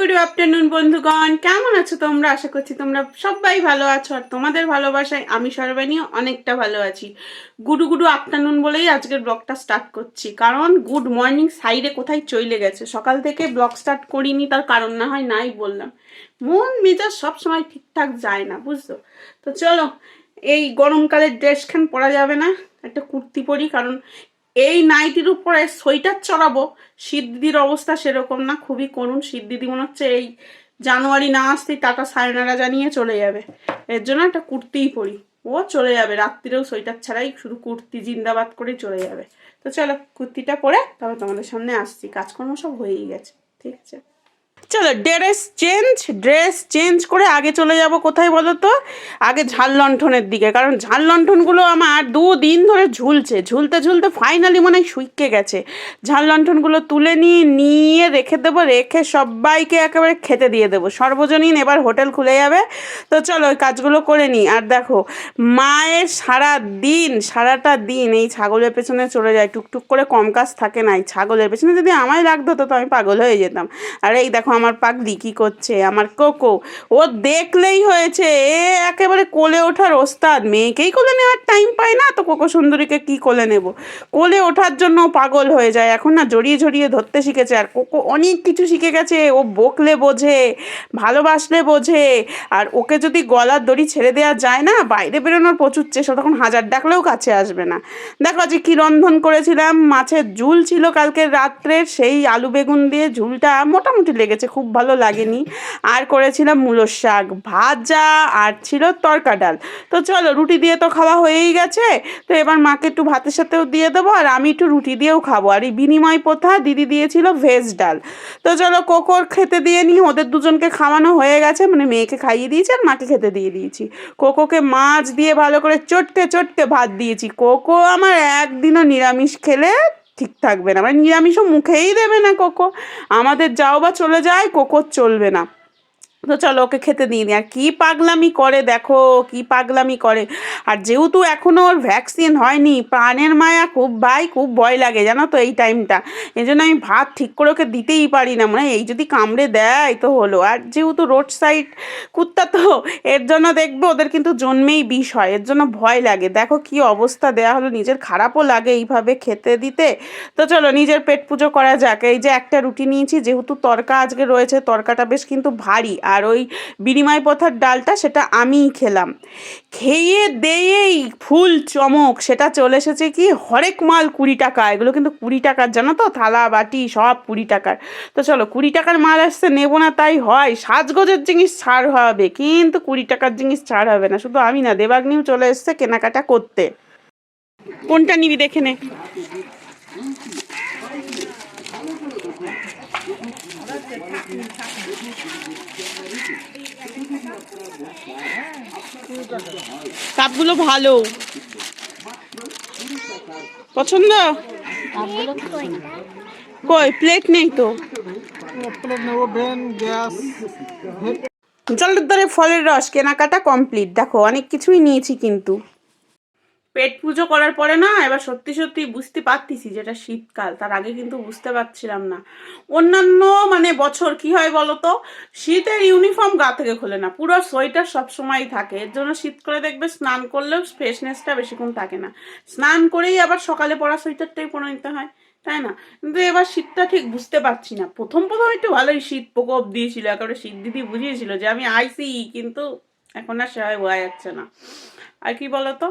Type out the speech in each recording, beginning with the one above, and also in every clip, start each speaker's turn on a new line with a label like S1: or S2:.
S1: Good afternoon বন্ধুগণ, কেমন আছো তোমরা? আশা করছি তোমরা সবাই ভালো আছো আর তোমাদের ভালোবাসায় আমি সর্বাণীও অনেকটা ভালো আছি। গুডু গুডু আফটারনুন বলেই আজকের ব্লগটা স্টার্ট করছি, কারণ গুড মর্নিং সাইডে কোথায় চলে গেছে। সকাল থেকে ব্লগ স্টার্ট করিনি, তার কারণ না হয় নাই বললাম, মন মেজাজ সবসময় ঠিকঠাক যায় না, বুঝছো? তো চলো, এই গরমকালের ড্রেসখান পরা যাবে না, একটা কুর্তি পরি, কারণ এই নাইটির উপরে সোয়েটার চড়াবো। শীত দিদির অবস্থা সেরকম না, খুবই করুণ। শীত দিদি মনে হচ্ছে এই জানুয়ারি না আসতেই টাটা সায়নারা জানিয়ে চলে যাবে। এর জন্য একটা কুর্তিই পরি, ও চলে যাবে রাত্রিরেও সোয়েটার ছাড়াই, শুধু কুর্তি জিন্দাবাদ করে চলে যাবে। তো চলো কুর্তিটা পরে তবে তোমাদের সামনে আসছি, কাজকর্ম সব হয়েই গেছে, ঠিক আছে? চলো ড্রেস চেঞ্জ করে আগে চলে যাব কোথায় বলো তো? আগে ঝাল লণ্ঠনের দিকে, কারণ ঝাল লণ্ঠনগুলো আমার 2 দিন ধরে ঝুলছে, ঝুলতে ঝুলতে ফাইনালি মনে হয় শুইকে গেছে। ঝাল লণ্ঠনগুলো তুলে নিয়ে রেখে দেবো, রেখে সবাইকে একেবারে খেতে দিয়ে দেবো। সর্বজনীন এবার হোটেল খুলে যাবে। তো চলো ওই কাজগুলো করে নিই। আর দেখো, মায়ের সারাটা দিন এই ছাগলের পেছনে চলে যায়, টুকটুক করে কম কাজ থাকে না। এই ছাগলের পেছনে যদি আমায় লাগতো তো আমি পাগল হয়ে যেতাম। আর এই দেখো আমার পাগলি কি করছে, আমার কোকো, ও দেখলেই হয়েছে, এ একেবারে কোলে ওঠার ওস্তাদ। মেয়েকেই কোলে নেওয়ার টাইম পায় না, তো কোকো সুন্দরীকে কি কোলে নেব? কোলে ওঠার জন্য পাগল হয়ে যায়। এখন না জড়িয়ে ঝরিয়ে ধরতে শিখেছে, আর কোকো অনেক কিছু শিখে গেছে। ও বকলে বোঝে, ভালোবাসলে বোঝে। আর ওকে যদি গলার দড়ি ছেড়ে দেওয়া যায় না, বাইরে বেরোনোর প্রচুর চেষ্টা, তখন হাজার ডাকলেও কাছে আসবে না। দেখো যে কী রন্ধন করেছিলাম, মাছের ঝুল ছিল কালকের রাত্রের, সেই আলু বেগুন দিয়ে ঝুলটা মোটামুটি লেগেছে, খুব ভালো লাগেনি। আর করেছিলাম মূলোর শাক ভাজা, আর ছিল তরকা ডাল। তো চলো, রুটি দিয়ে তো খাওয়া হয়েই গেছে, তো এবার মাকে একটু ভাতের সাথেও দিয়ে দেবো, আর আমি একটু রুটি দিয়েও খাবো। আর এই বিনিময় প্রথা দিদি দিয়েছিল ভেজ ডাল। তো চলো কোকোর খেতে দিয়ে নিই, ওদের দুজনকে খাওয়ানো হয়ে গেছে, মানে মেয়েকে খাইয়ে দিয়েছি আর মাকে খেতে দিয়ে দিয়েছি। কোকোকে মাছ দিয়ে ভালো করে চটকে চটকে ভাত দিয়েছি। কোকো আমার একদিনও নিরামিষ খেলে ঠিক থাকবে না, মানে নিরামিষও মুখেই দেবে না কোকো। আমাদের যাও বা চলে যায়, কোকোর চলবে না। তো চলো ওকে খেতে দিই নি। আর কি পাগলামি করে দেখো, কি পাগলামি করে। আর যেহেতু এখনো ওর ভ্যাকসিন হয়নি, প্রাণের মায়া খুব ভাই, খুব ভয় লাগে জানো তো এই টাইমটা। এই জন্য আমি ভাত ঠিক করে ওকে দিতেই পারি না, মানে এই যদি কামড়ে দেয় তো হলো। আর যেহেতু রোড সাইড কুত্তা, তো এর জন্য দেখবে ওদের কিন্তু জন্মেই বিষ হয়, এর জন্য ভয় লাগে। দেখো কি অবস্থা দেয়া হলো, নিজের খারাপও লাগে এইভাবে খেতে দিতে। তো চলো নিজের পেট পুজো করা যাক। এই যে একটা রুটি নিয়েছি, যেহেতু তরকা আজকে রয়েছে, তরকাটা বেশ কিন্তু ভারী, আর ওই বিনিময় প্রথার ডালটা সেটা আমিই খেলাম। খেয়ে দেয়েই ফুল চমক, সেটা চলে এসেছে কি হরেক মাল 20 টাকা। এগুলো কিন্তু 20 টাকার, জানো তো, থালা বাটি সব 20 টাকার। তো চলো 20 টাকার মাল আসছে, নেবো না তাই হয়? সাজগোজের জিনিস ছাড় হবে, কিন্তু 20 টাকার জিনিস ছাড় হবে না। শুধু আমি না, দেবাগ্নিও চলে এসছে কেনাকাটা করতে। কোনটা নিবি দেখে নে। কাপগুলো ভালো, পছন্দ? কই প্লেট নেই তো। জলের ধরে ফলের রস কেনাকাটা কমপ্লিট। দেখো অনেক কিছুই নিয়েছি, কিন্তু পেট পুজো করার পরে না এবার সত্যি সত্যি বুঝতে পারতেছি যেটা শীতকাল। তার আগে কিন্তু বুঝতে পারছিলাম না। অন্যান্য মানে বছর কি হয় বলতো, শীতের ইউনিফর্ম গা থেকে খোলে না, পুরো সোয়েটার সবসময়ই থাকে। এর জন্য শীত করে দেখবে স্নান করলেও ফ্রেশনেসটা বেশিক্ষণ থাকে না। স্নান করেই আবার সকালে পরা সোয়েটারটাই পরে নিতে হয়, তাই না? কিন্তু এবার শীতটা ঠিক বুঝতে পারছি না। প্রথম একটু ভালোই শীত প্রকোপ দিয়েছিল, একেবারে শীত দিদি বুঝিয়েছিল যে আমি আইসি, কিন্তু এখন আর সেভাবে বোঝা যাচ্ছে না। আর কি বলতো,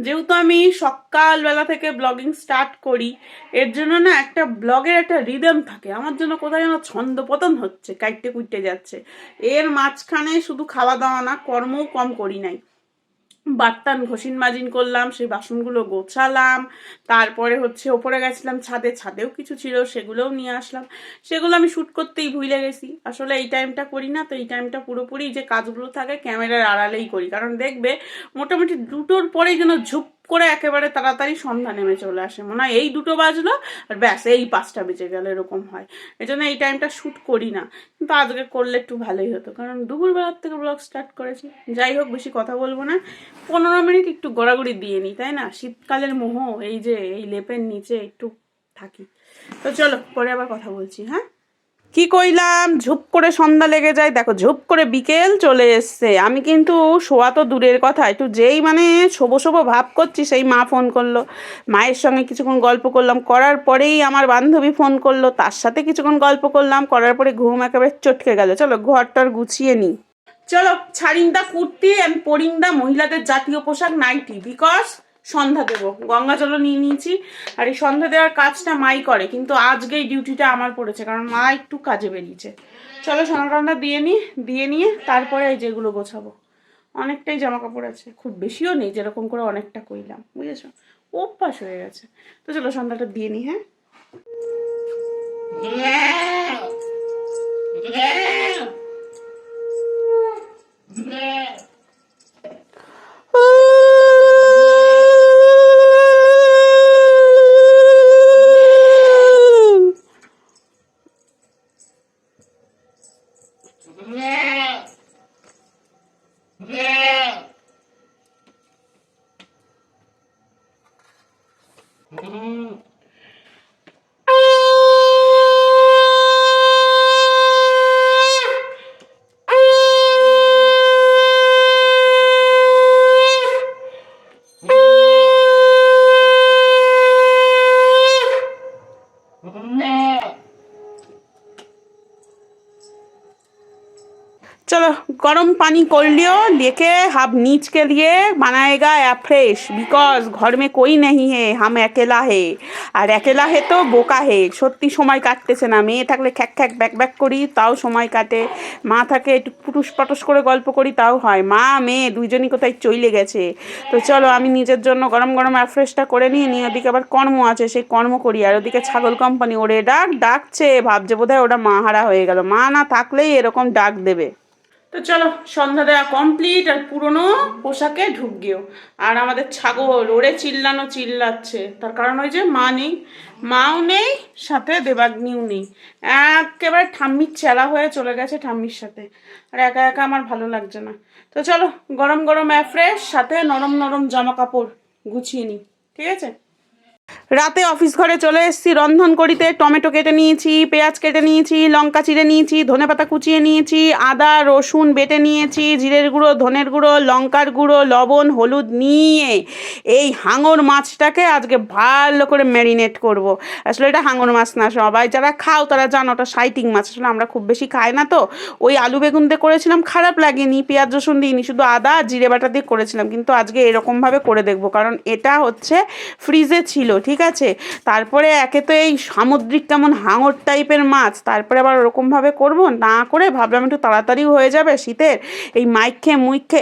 S1: যেহেতু আমি সকালবেলা থেকে ব্লগিং স্টার্ট করি, এর জন্য না একটা ব্লগের একটা রিদম থাকে। আমার জন্য কোথায় যেন ছন্দপতন হচ্ছে, কাইটে কুইটে যাচ্ছে। এর মাঝখানে শুধু খাওয়া দাওয়া না, কর্মও কম করি নাই। বার্তান ঘষিন মাজিন করলাম, সেই বাসনগুলো গোছালাম, তারপরে ওপরে গেছিলাম ছাদেও কিছু ছিল, সেগুলোও নিয়ে আসলাম। সেগুলো আমি শ্যুট করতেই ভুলে গেছি। আসলে এই টাইমটা করি না, তো এই টাইমটা পুরোপুরি যে কাজগুলো থাকে ক্যামেরার আড়ালেই করি। কারণ দেখবে মোটামুটি 2টোর পরেই যেন ঝুপ করে একেবারে তাড়াতাড়ি সন্ধ্যা নেমে চলে আসে, মনে হয় এই 2টো বাজলো আর ব্যাস এই 5টা বেজে গেল, এরকম হয়। এই জন্য এই টাইমটা শ্যুট করি না, কিন্তু আজকে করলে একটু ভালোই হতো, কারণ দুপুরবেলার থেকে ব্লগ স্টার্ট করেছি। যাই হোক, বেশি কথা বলবো না, 15 মিনিট একটু গড়াগড়ি দিয়ে নিই, তাই না? শীতকালের মোহ, এই যে এই লেপের নিচে একটু থাকি। তো চলো পরে আবার কথা বলছি, হ্যাঁ। কি কইলাম, ঝুপ করে সন্ধ্যা লেগে যায়, দেখো ঝুপ করে বিকেল চলে এসছে। আমি কিন্তু শোয়া তো দূরের কথা, একটু যেই মানে শোবো শোবো ভাব করছি, সেই মা ফোন করলো। মায়ের সঙ্গে কিছুক্ষণ গল্প করলাম, করার পরেই আমার বান্ধবী ফোন করলো, তার সাথে কিছুক্ষণ গল্প করলাম, করার পরে ঘুম একেবারে চটকে গেল। চলো ঘরটার গুছিয়ে নিই। চলো ছাড়িন দা কুর্তি অ্যান্ড পরিং দা মহিলাদের জাতীয় পোশাক নাইটি, বিকজ সন্ধ্যা দেবো। গঙ্গা জলও নিয়ে নিয়েছি, আর এই সন্ধ্যা দেওয়ার কাজটা মাই করে, কিন্তু আজকে এই ডিউটিটা আমার পড়েছে, কারণ মা একটু কাজে বেরিয়েছে। চলো সোনাটা দিয়ে নিয়ে তারপরে এই যেগুলো গোছাবো। অনেকটাই জামা কাপড় আছে, খুব বেশিও নেই, যেরকম করে অনেকটা কইলাম, বুঝেছো, অভ্যাস হয়ে গেছে। তো চলো সন্ধ্যাটা দিয়ে নিই। হ্যাঁ चलो गरम पानी कर लियो, लेके हम नीच के लिए बनाएगा या फ्रेश, बिकॉज घर में कोई नहीं है, हम अकेला है। আর একেলা হে তো বোকা হে, সত্যি সময় কাটতেছে না। মেয়ে থাকলে খ্যাক খ্যাক ব্যাক ব্যাক করি, তাও সময় কাটে। মা থাকে একটু পুটুস পাটুস করে গল্প করি, তাও হয়। মা মেয়ে দুইজনই কোথায় চলে গেছে। তো চলো আমি নিজের জন্য গরম গরম অ্যাফ্রেশটা করে নিয়ে ওদিকে আবার কর্ম আছে, সেই কর্ম করি। আর ওদিকে ছাগল কোম্পানি ওরে ডাকছে, ভাবছে বোধহয় ওটা মা হারা হয়ে গেল। মা না থাকলেই এরকম ডাক দেবে। তো চলো সন্ধ্যা দেওয়া কমপ্লিট, আর পুরনো পোশাকে ঢুক গিয়েও। আর আমাদের ছাগল ওরে চিল্লাচ্ছে, তার কারণ ওই যে মা নেই, মাও নেই, সাথে দেবাগ্নিও নেই। একেবারে ঠাম্মির চেলা হয়ে চলে গেছে ঠাম্মির সাথে, আর একা একা আমার ভালো লাগছে না। তো চলো গরম গরম অ্যাফ্রেশ সাথে নরম নরম জামা কাপড় গুছিয়ে নিই, ঠিক আছে। রাতে অফিস ঘরে চলে এসেছি রন্ধন করিতে। টমেটো কেটে নিয়েছি, পেঁয়াজ কেটে নিয়েছি, লঙ্কা চিড়ে নিয়েছি, ধনেপাতা কুচিয়ে নিয়েছি, আদা রসুন বেটে নিয়েছি, জিরের গুঁড়ো, ধনের গুঁড়ো, লঙ্কার গুঁড়ো, লবণ, হলুদ নিয়ে এই হাঙর মাছটাকে আজকে ভালো করে ম্যারিনেট করব। আসলে এটা হাঙর মাছ না, সবাই যারা খাও তারা জানো ওটা সাইটিং মাছ। আসলে আমরা খুব বেশি খাই না, তো ওই আলু বেগুন দিয়ে করেছিলাম, খারাপ লাগেনি, পেঁয়াজ রসুন দিইনি, শুধু আদা জিরে বাটা দিয়ে করেছিলাম। কিন্তু আজকে এরকমভাবে করে দেখবো, কারণ এটা হচ্ছে ফ্রিজে ছিল, ঠিক আছে। তারপরে একে তো এই সামুদ্রিক কেমন হাঙর টাইপের মাছ, তারপরে আবার ওরকমভাবে করব না, করে ভাবলাম একটু তাড়াতাড়ি হয়ে যাবে শীতের। এই মাইকে মুইকে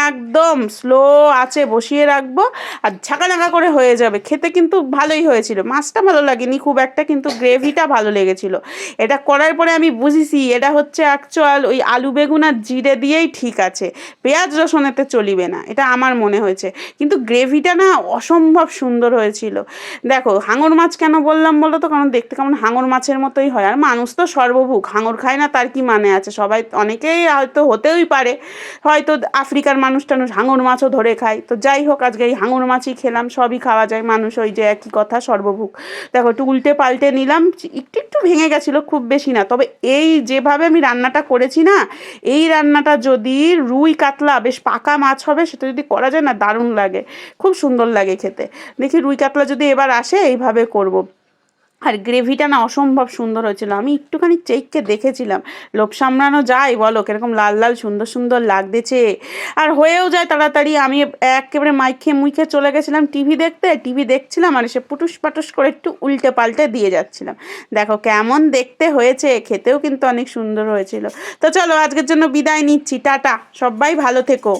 S1: একদম স্লো আছে বসিয়ে রাখবো, আর ঝাঁকা করে হয়ে যাবে। খেতে কিন্তু ভালোই হয়েছিল, মাছটা ভালো লাগেনি খুব একটা, কিন্তু গ্রেভিটা ভালো লেগেছিল। এটা করার পরে আমি বুঝেছি এটা হচ্ছে অ্যাকচুয়াল ওই আলু বেগুন আর জিরে দিয়েই ঠিক আছে, পেঁয়াজ রসুনেতে চলিবে না, এটা আমার মনে হয়েছে। কিন্তু গ্রেভিটা না অসম্ভব সুন্দর হয়েছিল। দেখো হাঙর মাছ কেন বললাম বলো তো, কারণ দেখতে কেমন হাঙর মাছের মতোই হয়। আর মানুষ তো সর্বভুক, হাঙর খায় না তার কি মানে আছে। সবাই অনেকেই হয়তো হতেই পারে, হয়তো আফ্রিকার মানুষ টানুষ হাঙর মাছও ধরে খায়। তো যাই হোক আজকে এই হাঙর মাছই খেলাম, সবই খাওয়া যায়, মানুষ ওই যে একই কথা সর্বভুক। দেখো একটু উল্টে পাল্টে নিলাম, একটু একটু ভেঙে গেছিলো, খুব বেশি না। তবে এই যেভাবে আমি রান্নাটা করেছি না, এই রান্নাটা যদি রুই কাতলা বেশ পাকা মাছ হবে সেটা যদি করা যায় না, দারুণ লাগে, খুব সুন্দর লাগে খেতে। দেখি রুই কাতলা যদি এবার আসে এইভাবে করব। আর গ্রেভিটা না অসম্ভব সুন্দর হয়েছিল, আমি একটুখানি চেখে দেখেছিলাম। লোভ সামলানো যায় বলো, কিরকম লাল লাল সুন্দর সুন্দর লাগতেছে, আর হয়েও যায় তাড়াতাড়ি। আমি একেবারে মাইকে মুইকে চলে গেছিলাম টিভি দেখছিলাম, আর এসে পুটুস পাটুস করে একটু উল্টে পাল্টে দিয়ে যাচ্ছিলাম। দেখো কেমন দেখতে হয়েছে, খেতেও কিন্তু অনেক সুন্দর হয়েছিল। তো চলো আজকের জন্য বিদায় নিচ্ছি, টাটা, সবাই ভালো থেকো।